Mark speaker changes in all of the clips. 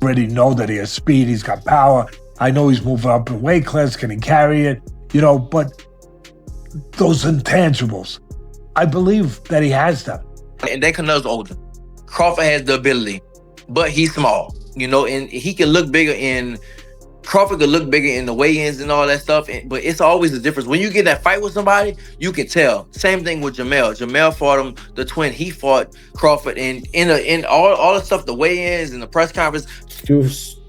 Speaker 1: already know that he has speed, he's got power. I know he's moving up in weight class, can he carry it? But those intangibles, I believe that he has them.
Speaker 2: And then Canelo's older. Crawford has the ability, but he's small, and he can look bigger Crawford could look bigger in the weigh-ins and all that stuff, but it's always a difference. When you get that fight with somebody, you can tell. Same thing with Jamel. Jamel fought him, the twin. He fought Crawford, and in all the stuff, the weigh-ins and the press conference.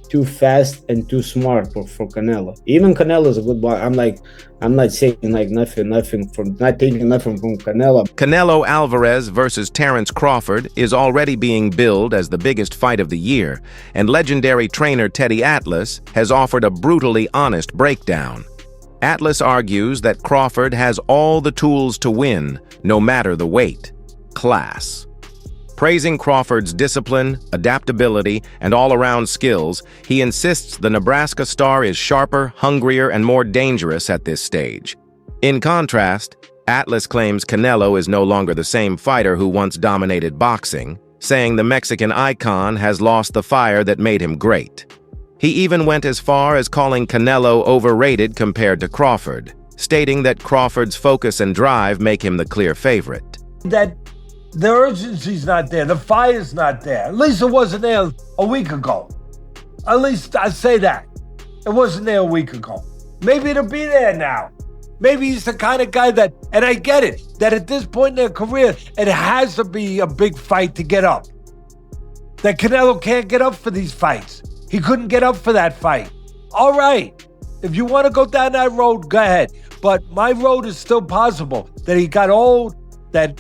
Speaker 3: Too fast and too smart for Canelo. Even Canelo is a good boy. I'm not saying nothing from not taking nothing from Canelo.
Speaker 4: Canelo Alvarez versus Terence Crawford is already being billed as the biggest fight of the year, and legendary trainer Teddy Atlas has offered a brutally honest breakdown. Atlas argues that Crawford has all the tools to win, no matter the weight. Class. Praising Crawford's discipline, adaptability, and all-around skills, he insists the Nebraska star is sharper, hungrier, and more dangerous at this stage. In contrast, Atlas claims Canelo is no longer the same fighter who once dominated boxing, saying the Mexican icon has lost the fire that made him great. He even went as far as calling Canelo overrated compared to Crawford, stating that Crawford's focus and drive make him the clear favorite.
Speaker 1: The urgency's not there. The fire's not there. At least it wasn't there a week ago. At least I say that. It wasn't there a week ago. Maybe it'll be there now. Maybe he's the kind of guy that, and I get it, that at this point in their career, it has to be a big fight to get up. That Canelo can't get up for these fights. He couldn't get up for that fight. All right. If you want to go down that road, go ahead. But my road is still possible. That he got old, that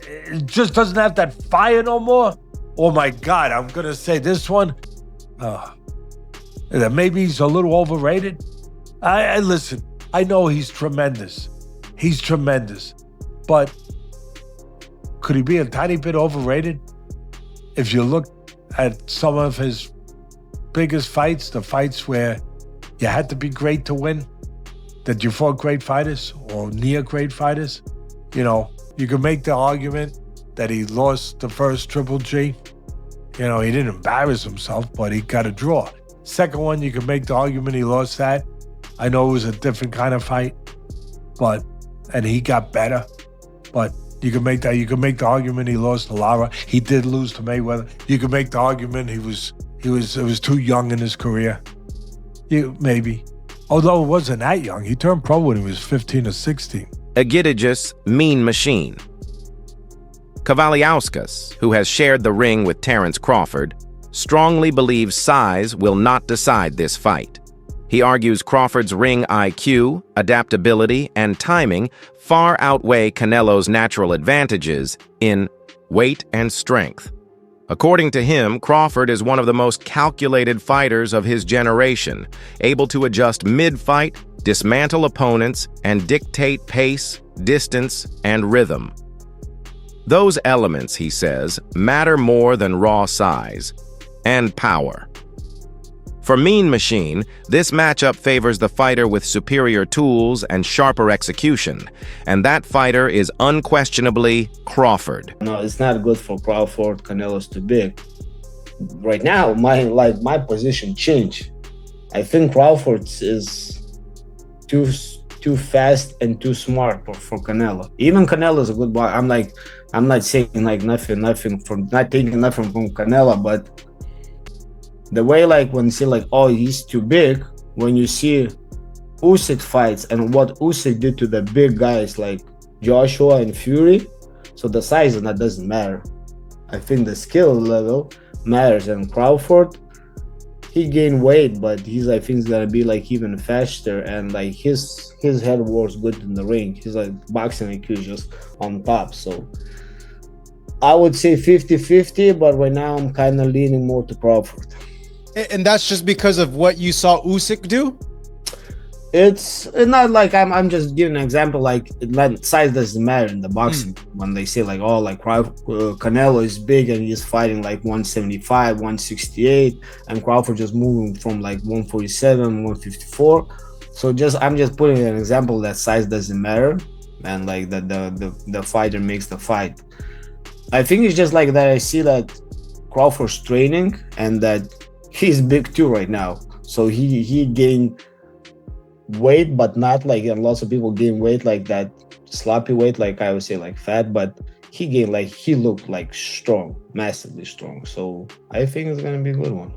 Speaker 1: it just doesn't have that fire no more. Oh my God, I'm gonna say this one. That maybe he's a little overrated. I listen, I know he's tremendous. He's tremendous. But could he be a tiny bit overrated? If you look at some of his biggest fights, the fights where you had to be great to win, that you fought great fighters or near great fighters, you can make the argument that he lost the first Triple G. He didn't embarrass himself, but he got a draw. Second one, you can make the argument he lost that. I know it was a different kind of fight, and he got better. But you can make the argument he lost to Lara. He did lose to Mayweather. You can make the argument it was too young in his career. Maybe. Although it wasn't that young. He turned pro when he was 15 or 16.
Speaker 4: Egidijus Mean Machine. Kavaliauskas, who has shared the ring with Terence Crawford, strongly believes size will not decide this fight. He argues Crawford's ring IQ, adaptability, and timing far outweigh Canelo's natural advantages in weight and strength. According to him, Crawford is one of the most calculated fighters of his generation, able to adjust mid-fight, dismantle opponents, and dictate pace, distance, and rhythm. Those elements, he says, matter more than raw size and power. For Mean Machine, this matchup favors the fighter with superior tools and sharper execution, and that fighter is unquestionably Crawford.
Speaker 3: No, it's not good for Crawford. Canelo's too big. Right now, my position changed. I think Crawford is too fast and too smart for Canelo. Even Canelo is a good boy. I'm not saying nothing from not taking nothing from Canelo, but the way when you see oh, he's too big, when you see Usyk fights and what Usyk did to the big guys like Joshua and Fury, so the size and that doesn't matter. I think the skill level matters, and Crawford, he gained weight, but I think he's gonna be even faster, and his head works good in the ring. He's boxing IQ is just on top. So I would say 50-50, but right now I'm kind of leaning more to Crawford.
Speaker 5: And that's just because of what you saw Usyk do?
Speaker 3: It's not I'm just giving an example. Size doesn't matter in the boxing. When they say Canelo is big and he's fighting 175, 168, and Crawford just moving from 147, 154. So I'm just putting an example that size doesn't matter, and that the fighter makes the fight. I think it's just that I see that Crawford's training and that he's big too right now. So he gained weight, but not like, and lots of people gain weight like that sloppy weight, like I would say like fat, but he gained, like, he looked like strong, massively strong. So I think it's gonna be a good one.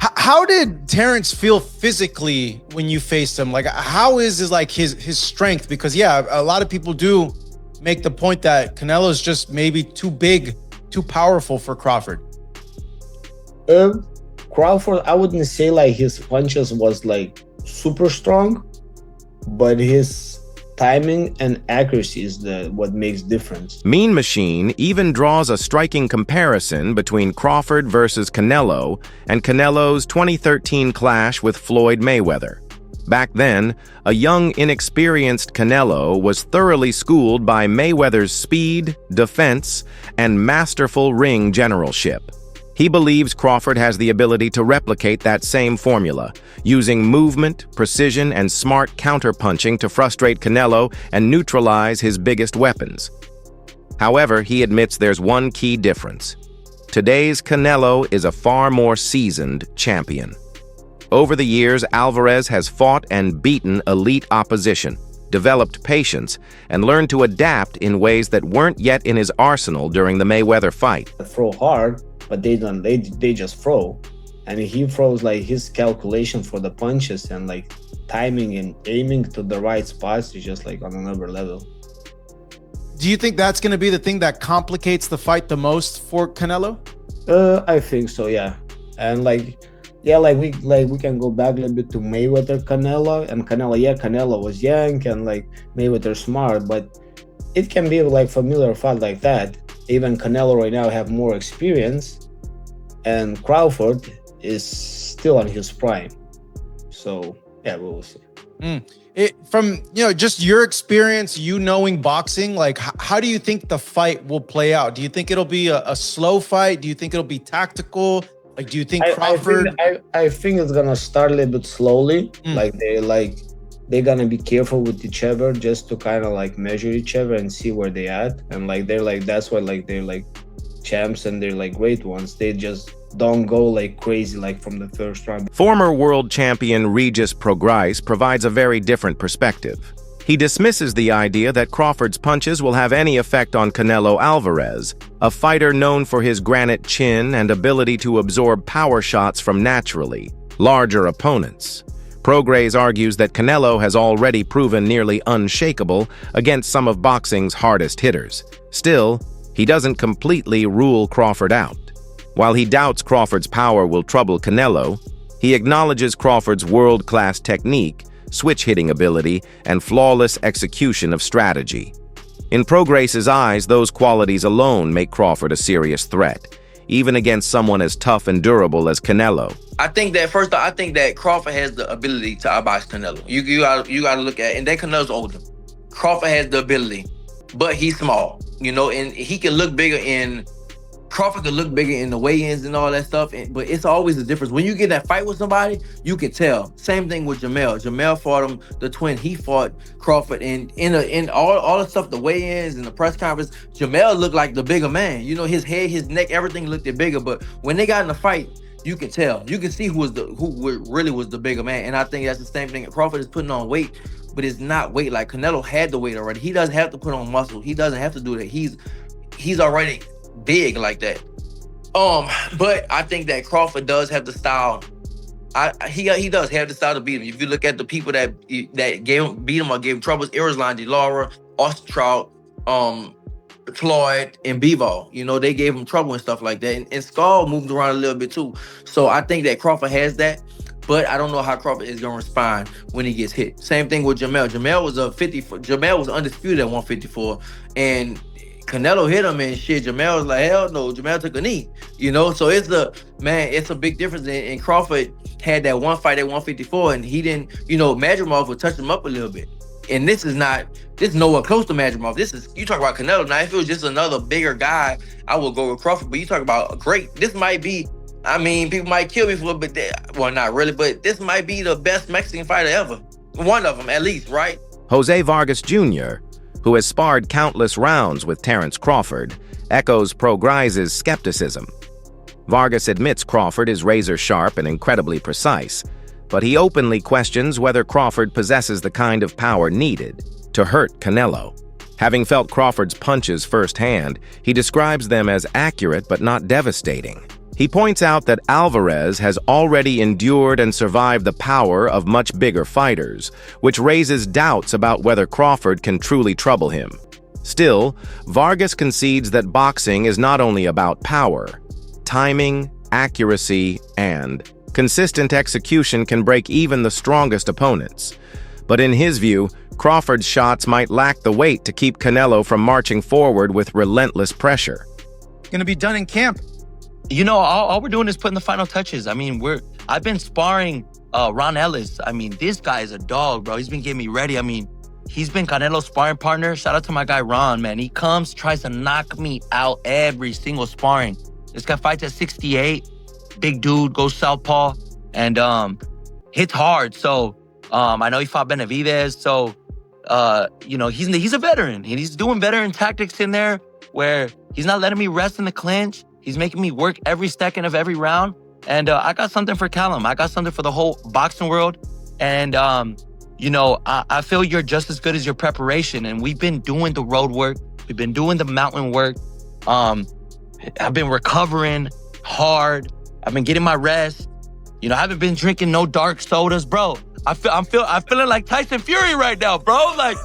Speaker 5: How did Terence feel physically when you faced him? Like, how is his strength? Because yeah, a lot of people do make the point that Canelo's just maybe too big, too powerful for Crawford.
Speaker 3: Crawford, I wouldn't say like his punches was like super strong, but his timing and accuracy is what makes difference.
Speaker 4: Mean Machine even draws a striking comparison between Crawford versus Canelo and Canelo's 2013 clash with Floyd Mayweather. Back then, a young, inexperienced Canelo was thoroughly schooled by Mayweather's speed, defense, and masterful ring generalship. He believes Crawford has the ability to replicate that same formula, using movement, precision, and smart counterpunching to frustrate Canelo and neutralize his biggest weapons. However, he admits there's one key difference. Today's Canelo is a far more seasoned champion. Over the years, Alvarez has fought and beaten elite opposition, developed patience, and learned to adapt in ways that weren't yet in his arsenal during the Mayweather fight.
Speaker 3: Throw hard, but they just throw, and he throws like his calculation for the punches and like timing and aiming to the right spots is just like on another level.
Speaker 5: Do you think that's going to be the thing that complicates the fight the most for Canelo?
Speaker 3: I think so, yeah. And like, yeah, we can go back a little bit to Mayweather Canelo, and Canelo was young and like Mayweather smart, but it can be like familiar fight like that. Even Canelo right now have more experience, and Crawford is still on his prime. So yeah, we will see.
Speaker 5: From just your experience, you knowing boxing, like how do you think the fight will play out? Do you think it'll be a slow fight? Do you think it'll be tactical? Like, do you think Crawford?
Speaker 3: I think it's gonna start a little bit slowly. They're gonna be careful with each other just to kind of like measure each other and see where they at. And like they're like, that's why like they're like champs and they're like great ones. They just don't go like crazy like from the first round.
Speaker 4: Former world champion Regis Prograis provides a very different perspective. He dismisses the idea that Crawford's punches will have any effect on Canelo Alvarez, a fighter known for his granite chin and ability to absorb power shots from naturally larger opponents. Prograis argues that Canelo has already proven nearly unshakable against some of boxing's hardest hitters. Still, he doesn't completely rule Crawford out. While he doubts Crawford's power will trouble Canelo, he acknowledges Crawford's world-class technique, switch-hitting ability, and flawless execution of strategy. In Prograis' eyes, those qualities alone make Crawford a serious threat, even against someone as tough and durable as Canelo.
Speaker 2: I think that Crawford has the ability to outbox Canelo. You gotta look at it. And then Canelo's older. Crawford has the ability, but he's small, and he can look bigger Crawford could look bigger in the weigh-ins and all that stuff, but it's always a difference. When you get in that fight with somebody, you can tell. Same thing with Jamel. Jamel fought him, the twin. He fought Crawford, and in all the stuff, the weigh-ins and the press conference, Jamel looked like the bigger man. His head, his neck, everything looked bigger. But when they got in the fight, you can tell. You can see who really was the bigger man. And I think that's the same thing. Crawford is putting on weight, but it's not weight. Like Canelo had the weight already. He doesn't have to put on muscle. He doesn't have to do that. He's already big like that. But I think that Crawford does have the style. He does have the style to beat him. If you look at the people that beat him or gave him troubles, Erislan, DeLaura, Austin Trout, Floyd, and Bivol, they gave him trouble and stuff like that. And Skull moved around a little bit too. So I think that Crawford has that, but I don't know how Crawford is gonna respond when he gets hit. Same thing with Jamel. Jamel was undisputed at 154, and Canelo hit him and shit. Jamel was like, hell no. Jamel took a knee, So it's a big difference. And Crawford had that one fight at 154, and he didn't, Madrimov would touch him up a little bit. And this is nowhere close to Madrimov. You talk about Canelo. Now, if it was just another bigger guy, I would go with Crawford. But you talk about this might be, people might kill me for it, but well, not really, but this might be the best Mexican fighter ever. One of them, at least, right?
Speaker 4: Jose Vargas Jr., who has sparred countless rounds with Terence Crawford, echoes Prograis' skepticism. Vargas admits Crawford is razor-sharp and incredibly precise, but he openly questions whether Crawford possesses the kind of power needed to hurt Canelo. Having felt Crawford's punches firsthand, he describes them as accurate but not devastating. He points out that Alvarez has already endured and survived the power of much bigger fighters, which raises doubts about whether Crawford can truly trouble him. Still, Vargas concedes that boxing is not only about power. Timing, accuracy, and consistent execution can break even the strongest opponents. But in his view, Crawford's shots might lack the weight to keep Canelo from marching forward with relentless pressure.
Speaker 5: Gonna be done in camp.
Speaker 2: You know, all we're doing is putting the final touches. I mean, I've been sparring Ron Ellis. I mean, this guy is a dog, bro. He's been getting me ready. I mean, he's been Canelo's sparring partner. Shout out to my guy, Ron, man. He comes, tries to knock me out every single sparring. This guy fights at 68. Big dude, goes southpaw, and hits hard. So I know he fought Benavidez. So, you know, he's a veteran. And he's doing veteran tactics in there where he's not letting me rest in the clinch. He's making me work every second of every round. And I got something for Callum. I got something for the whole boxing world. And, you know, I feel you're just as good as your preparation. And we've been doing the road work. We've been doing the mountain work. I've been recovering hard. I've been getting my rest. You know, I haven't been drinking no dark sodas, bro. I'm feeling like Tyson Fury right now, bro. Like,